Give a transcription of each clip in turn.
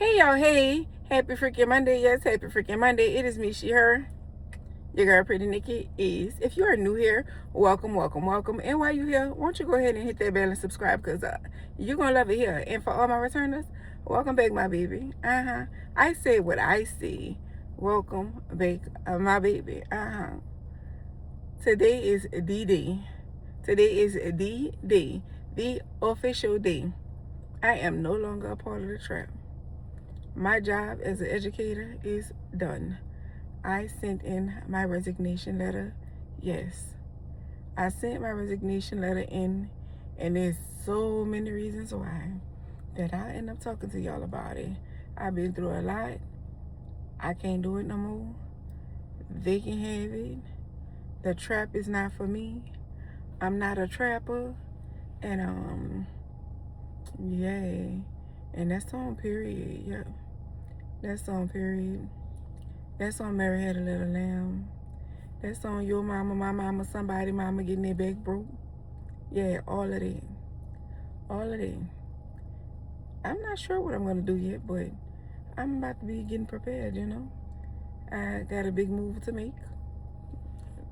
Hey y'all, hey, happy freaking Monday. Yes, happy freaking Monday. It is me, she, her. Your girl, Pretty Nikki is. If you are new here, welcome, welcome, welcome. And while you here, won't you go ahead and hit that bell and subscribe because you're going to love it here. And for all my returners, welcome back, my baby. I say what I see. Welcome back, my baby. Today is D-Day. Today is D-Day, the official day. I am no longer a part of the trap. My job as an educator is done. I sent in my resignation letter. Yes, I sent my resignation letter in, and there's so many reasons why that I end up talking to y'all about it. I've been through a lot. I can't do it no more. They can have it. The trap is not for me. I'm not a trapper. And yay. And that's on period. Yep. That's on period. That's on Mary Had a Little Lamb. That's on your mama, my mama, somebody mama getting their back broke. Yeah, all of that. All of that. I'm not sure what I'm going to do yet, but I'm about to be getting prepared, you know. I got a big move to make.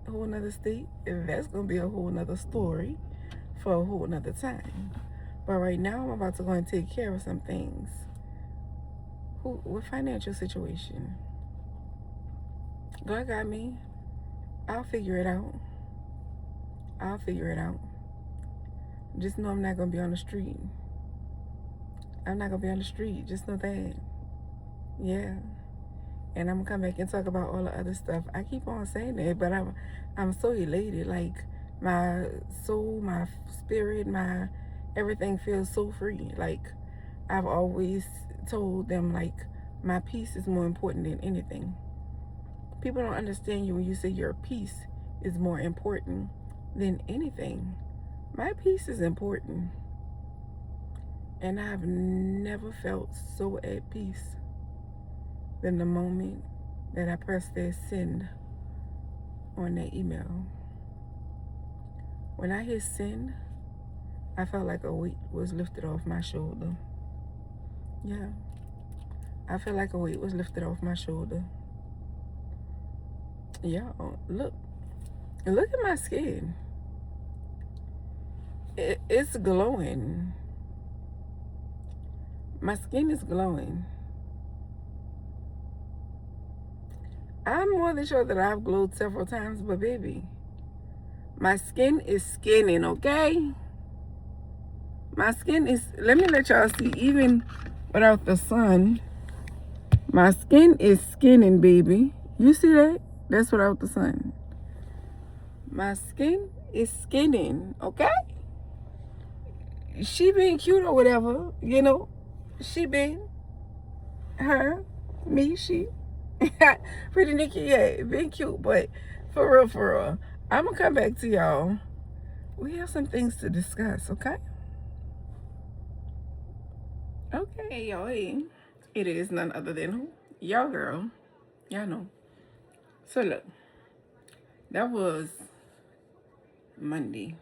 A whole nother state. That's going to be a whole nother story for a whole nother time. But right now, I'm about to go and take care of some things. With financial situation. God got me. I'll figure it out. I'll figure it out. Just know I'm not going to be on the street. I'm not going to be on the street. Just know that. Yeah. And I'm going to come back and talk about all the other stuff. I keep on saying that, but I'm so elated. Like, my soul, my spirit, my everything feels so free. Like, I've always told them, like, my peace is more important than anything. People don't understand you when you say your peace is more important than anything. My peace is important. And I've never felt so at peace than the moment that I pressed that send on that email. When I hit send, I felt like a weight was lifted off my shoulder. Yeah. I felt like a weight was lifted off my shoulder. Yeah, look at my skin. It's glowing. My skin is glowing. I'm more than sure that I've glowed several times, but baby, my skin is skinning, okay? My skin is, let me let y'all see, even without the sun, my skin is skinning, baby. You see that? That's without the sun. My skin is skinning, okay? She being cute or whatever, you know. She being her, me, she. Pretty Nikki, yeah, being cute, but for real, I'm gonna come back to y'all. We have some things to discuss, okay? Okay, hey, y'all, hey. It is none other than who? Y'all girl. Y'all know. So look, that was Monday.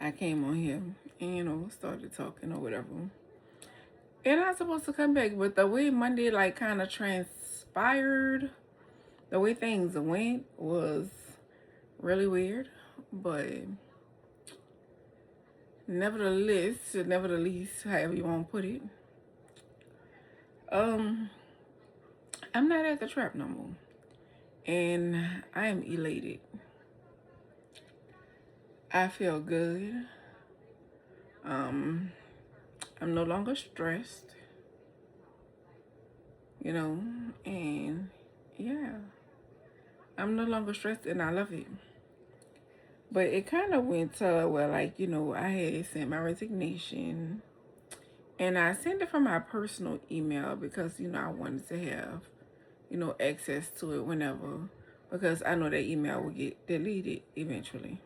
I came on here and, started talking or whatever. And I was supposed to come back, but the way Monday, like, kind of transpired, the way things went was really weird. But nevertheless, however you want to put it, I'm not at the trap no more. And I am elated. I feel good. I'm no longer stressed, and yeah, I'm no longer stressed and I love it. But it kind of went to where, like, I had sent my resignation and I sent it from my personal email because, I wanted to have, access to it whenever, because I know that email will get deleted eventually.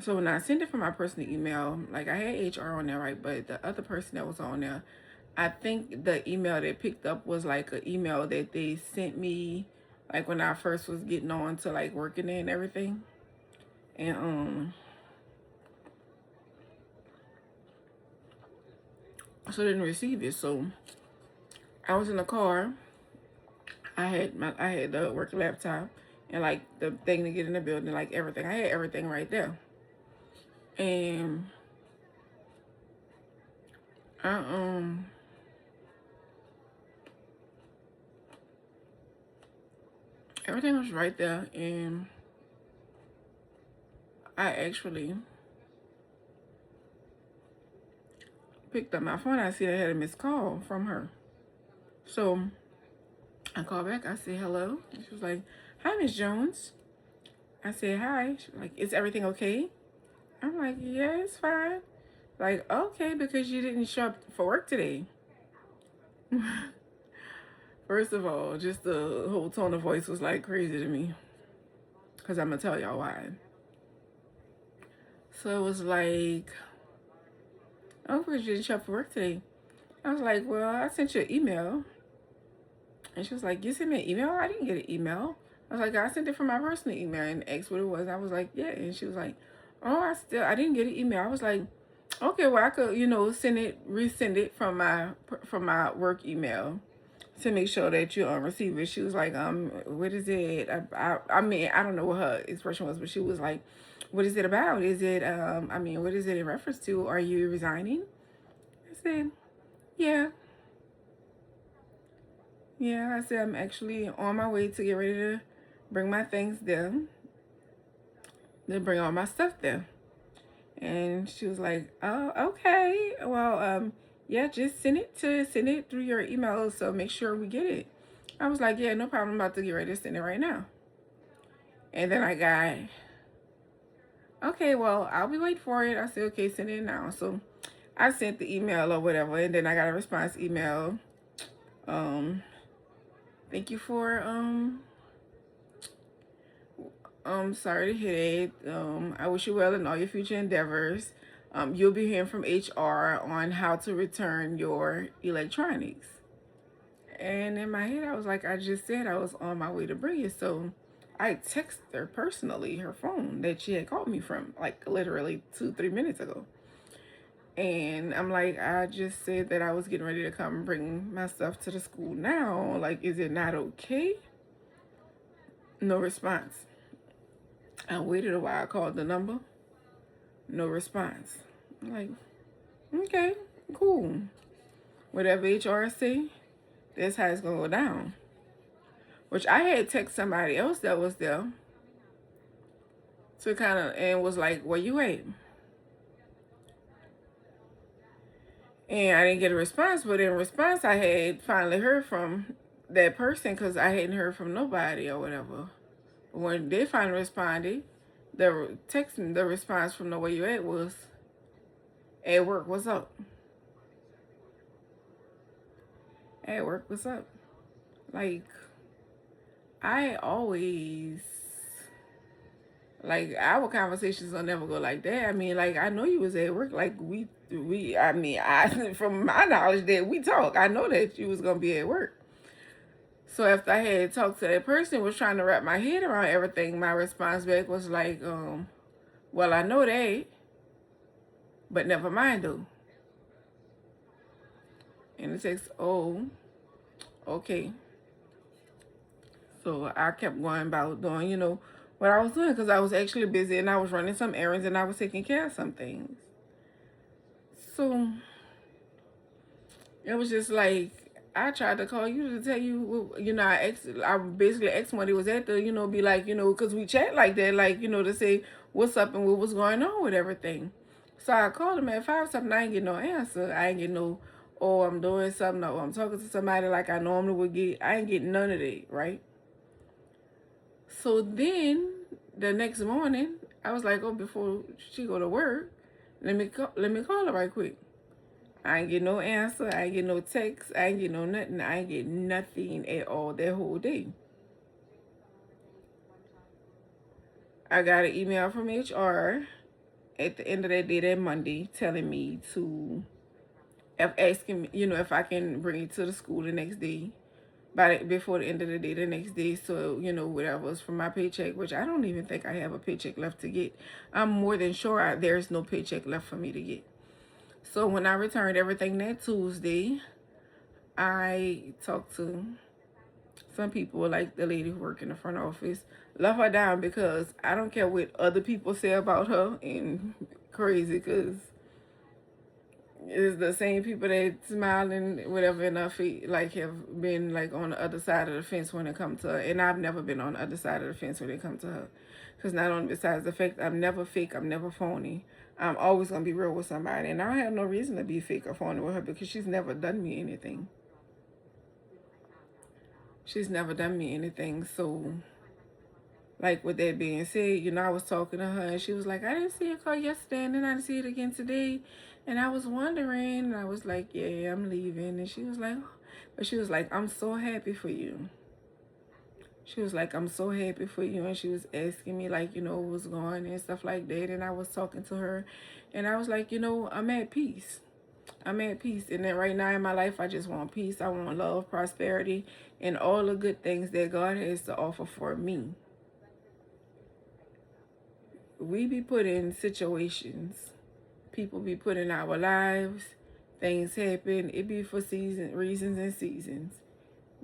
So when I sent it from my personal email, like, I had HR on there, right? But the other person that was on there, I think the email that picked up was like an email that they sent me, like, when I first was getting on to, like, working there and everything. And so I didn't receive it. So I was in the car. I had the work laptop and like the thing to get in the building, like everything. I had everything right there, and I everything was right there, and I actually picked up my phone. I see I had a missed call from her, so I called back. I said hello. And she was like, "Hi, Miss Jones." I said hi. She was like, "Is everything okay?" I'm like, "Yeah, it's fine." Like, okay, because you didn't show up for work today. First of all, just the whole tone of voice was like crazy to me. Because I'm going to tell y'all why. So it was like, oh, because you didn't show up for work today. I was like, well, I sent you an email. And she was like, you sent me an email? I didn't get an email. I was like, I sent it from my personal email and asked what it was. I was like, yeah. And she was like, oh, I didn't get an email. I was like, okay, well, I could, resend it from my work email to make sure that you receive it. She was like, what is it? I mean, I don't know what her expression was, but she was like, what is it about? Is it, what is it in reference to? Are you resigning? I said, yeah. Yeah, I said, I'm actually on my way to get ready to bring my things there, to bring all my stuff there. And she was like, oh, okay. Well, yeah, just send it through your email. So make sure we get it. I was like, yeah, no problem. I'm about to get ready to send it right now. And then I got, okay, well, I'll be waiting for it. I said, okay, send it now. So I sent the email or whatever. And then I got a response email. Thank you for, sorry to hear it. I wish you well in all your future endeavors. You'll be hearing from HR on how to return your electronics. And in my head, I was like, I just said I was on my way to bring it. So I texted her personally, her phone that she had called me from, like literally 2-3 minutes ago. And I'm like, I just said that I was getting ready to come bring my stuff to the school now. Like, is it not okay? No response. I waited a while, I called the number. No response. I'm like, okay, cool. Whatever HR say, that's how it's gonna go down. Which I had text somebody else that was there to kind of, and was like, where you at? And I didn't get a response, but in response, I had finally heard from that person because I hadn't heard from nobody or whatever. But when they finally responded, the response from the where you at was, at work, what's up? At work, what's up? Like, I always, like, our conversations don't never go like that. I mean, like, I know you was at work. Like, from my knowledge that we talk, I know that you was going to be at work. So after I had talked to that person, was trying to wrap my head around everything, my response back was like, well, I know that, but never mind though. And it says, oh, okay. So I kept going about doing, what I was doing because I was actually busy and I was running some errands and I was taking care of some things. So it was just like, I tried to call you to tell you, I basically asked when he was at the, be like, because we chat like that, like, to say what's up and what was going on with everything. So I called him at 5 something. I ain't get no answer. I ain't get no, oh, I'm doing something. No, I'm talking to somebody like I normally would get. I ain't getting none of that, right? So then the next morning, I was like, oh, before she go to work, let me call her right quick. I ain't get no answer. I ain't get no text. I ain't get no nothing. I ain't get nothing at all that whole day. I got an email from HR at the end of that day, that Monday, telling me to, asking me, if I can bring it to the school the next day, before the end of the day, the next day. So, whatever was from my paycheck, which I don't even think I have a paycheck left to get. I'm more than sure there's no paycheck left for me to get. So when I returned everything that Tuesday, I talked to some people, like the lady who worked in the front office. Love her down, because I don't care what other people say about her, and crazy because it's the same people that smile and whatever in her feet, like have been like on the other side of the fence when it comes to her. And I've never been on the other side of the fence when it comes to her. Because not only besides the fact I'm never fake, I'm never phony. I'm always going to be real with somebody. And I don't have no reason to be fake or phony with her, because she's never done me anything. She's never done me anything. So, like, with that being said, you know, I was talking to her and she was like, I didn't see your car yesterday and then I didn't see it again today. And I was wondering, and I was like, yeah, I'm leaving. And she was like, but she was like, I'm so happy for you. She was like, I'm so happy for you. And she was asking me, like, you know, what's going and stuff like that. And I was talking to her and I was like, you know, I'm at peace. I'm at peace. And then right now in my life, I just want peace. I want love, prosperity, and all the good things that God has to offer for me. We be put in situations. People be put in our lives. Things happen. It be for reasons and seasons.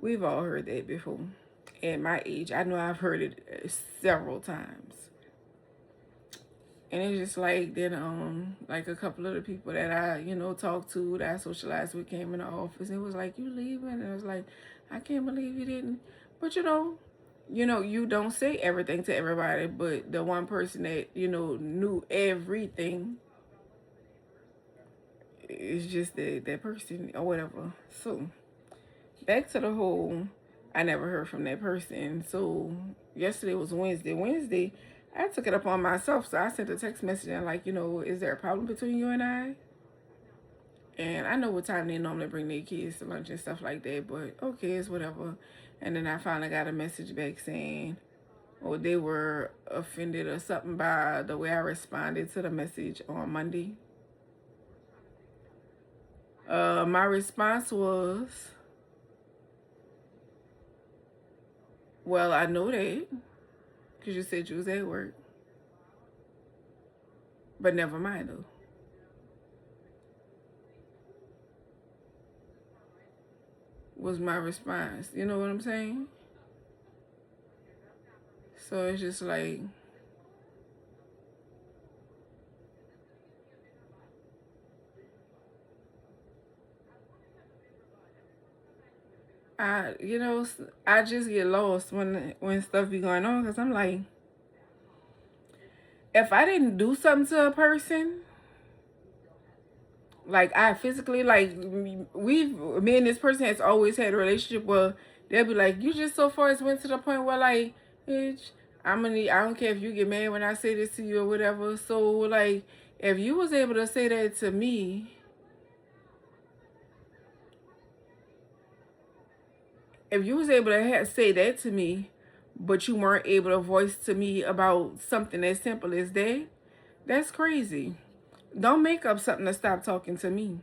We've all heard that before. At my age, I know I've heard it several times. And it's just like then like a couple of the people that I, you know, talked to, that I socialized with, came in the office and was like, you leaving? And I was like, I can't believe you didn't. But you know, you don't say everything to everybody, but the one person that, you know, knew everything is just that person or whatever. So back to the whole, I never heard from that person. So yesterday was Wednesday. Wednesday, I took it upon myself. So I sent a text message and like, you know, is there a problem between you and I? And I know what time they normally bring their kids to lunch and stuff like that, but okay, it's whatever. And then I finally got a message back saying, or they were offended or something by the way I responded to the message on Monday. My response was, well, I know that because you said you was at work, but never mind though. Was my response. You know what I'm saying? So it's just like, you know, I just get lost when stuff be going on, because I'm like, if I didn't do something to a person, like I physically, like me and this person has always had a relationship where they'll be like, you just so far as went to the point where like, bitch, I don't care if you get mad when I say this to you or whatever. So like, if you was able to say that to me, if you was able to say that to me, but you weren't able to voice to me about something as simple as that, that's crazy. Don't make up something to stop talking to me.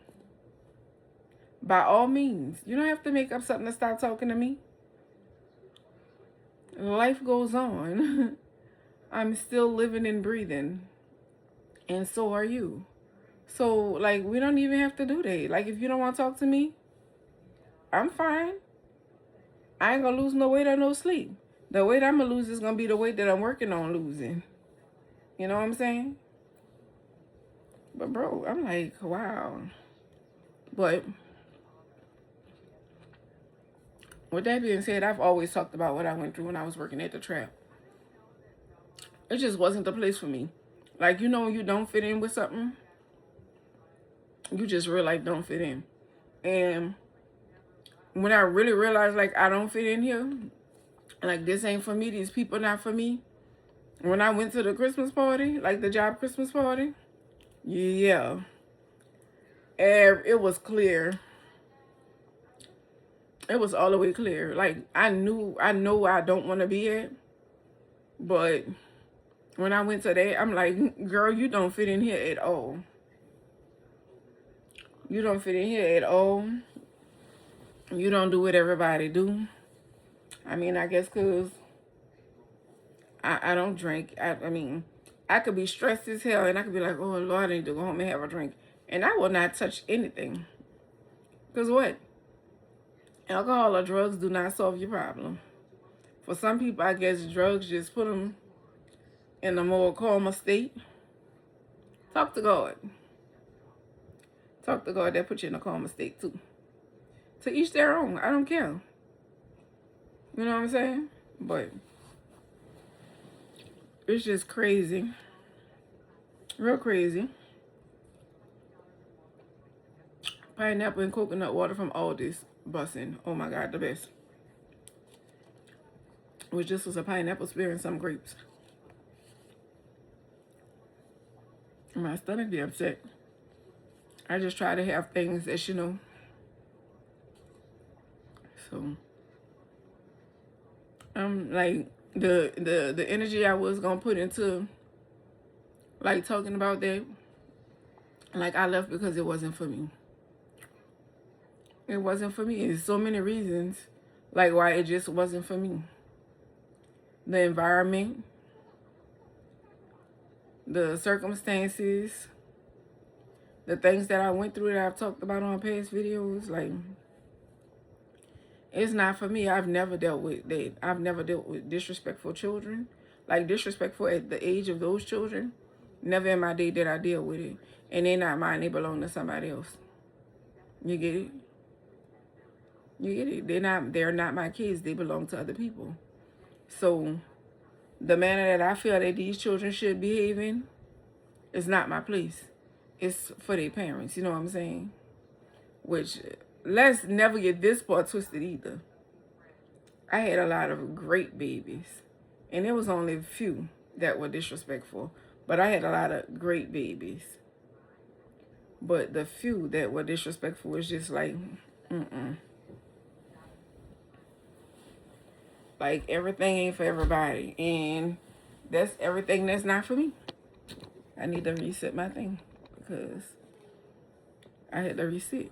By all means, you don't have to make up something to stop talking to me. Life goes on. I'm still living and breathing, and so are you. So, like, we don't even have to do that. Like, if you don't want to talk to me, I'm fine. I ain't gonna lose no weight or no sleep. The weight I'm gonna lose is gonna be the weight that I'm working on losing. You know what I'm saying? But, bro, I'm like, wow. But with that being said, I've always talked about what I went through when I was working at the trap. It just wasn't the place for me. Like, you know, when you don't fit in with something, you just real life don't fit in. And when I really realized, like, I don't fit in here, like, this ain't for me, these people not for me. When I went to the Christmas party, like the job Christmas party, yeah, and it was clear. It was all the way clear. Like, I know I don't want to be at, but when I went to that, I'm like, girl, you don't fit in here at all. You don't fit in here at all. You don't do what everybody do. I mean, I guess because I don't drink. I mean, I could be stressed as hell and I could be like, oh, Lord, I need to go home and have a drink. And I will not touch anything. Because what? Alcohol or drugs do not solve your problem. For some people, I guess drugs just put them in a more calmer state. Talk to God. Talk to God, that put you in a calmer state too. To each their own. I don't care. You know what I'm saying? But it's just crazy. Real crazy. Pineapple and coconut water from Aldi's. Bussin'. Oh my God, the best. Which just was a pineapple spear and some grapes. My stomach be upset. I just try to have things that, you know. So, like the energy I was gonna put into like talking about that, like I left because it wasn't for me. It wasn't for me. There's so many reasons like why it just wasn't for me. The environment, the circumstances, the things that I went through that I've talked about on past videos, like it's not for me. I've never dealt with that. I've never dealt with disrespectful children. Like disrespectful at the age of those children. Never in my day did I deal with it. And they're not mine. They belong to somebody else. You get it? You get it? They're not my kids. They belong to other people. So the manner that I feel that these children should behave in is not my place. It's for their parents. You know what I'm saying? Which, let's never get this part twisted either. I had a lot of great babies. And there was only a few that were disrespectful. But I had a lot of great babies. But the few that were disrespectful was just like, like everything ain't for everybody. And that's everything that's not for me. I need to reset my thing because I had to reset.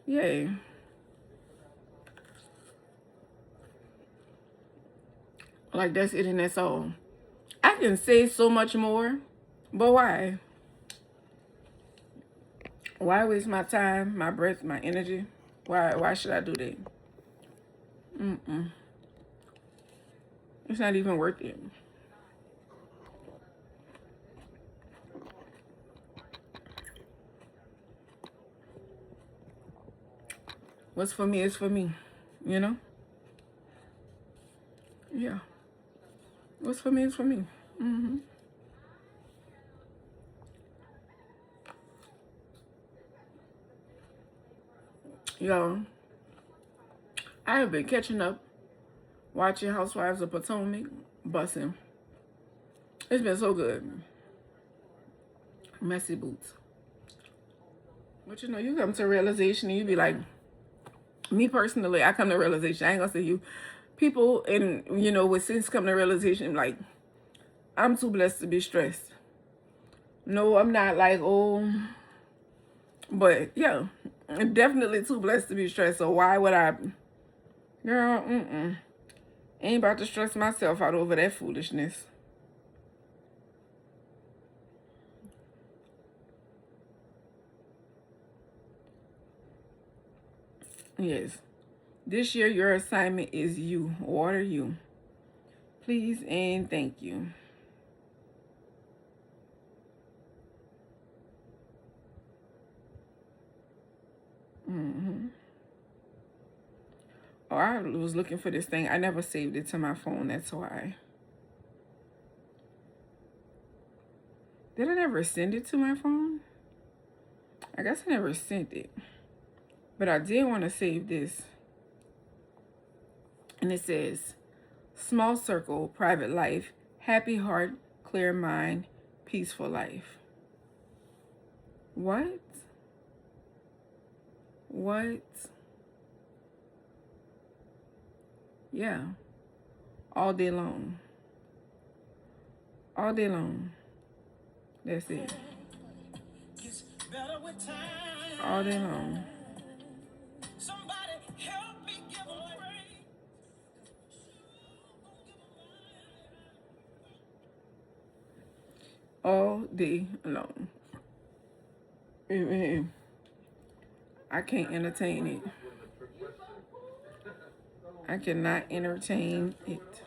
Yeah. Like that's it and that's all. I can say so much more, but why? Why waste my time, my breath, my energy? Why should I do that? It's not even worth it. What's for me is for me, you know? Yeah. What's for me is for me. Yo, I have been catching up, watching Housewives of Potomac, bussing. It's been so good. Messy boots. But you know, you come to a realization and you be like, me personally, I come to a realization, I ain't gonna say you, people and, you know, with sense come to a realization, like, I'm too blessed to be stressed. No, I'm not like, oh, but yeah, I'm definitely too blessed to be stressed. So why would I, girl, ain't about to stress myself out over that foolishness. Yes. This year, your assignment is you. Water you. Please and thank you. Oh, I was looking for this thing. I never saved it to my phone. That's why. Did I never send it to my phone? I guess I never sent it. But I did want to save this. And it says, small circle, private life, happy heart, clear mind, peaceful life. What? What? Yeah. All day long. All day long. That's it. All day long. All day long. I can't entertain it. I cannot entertain it.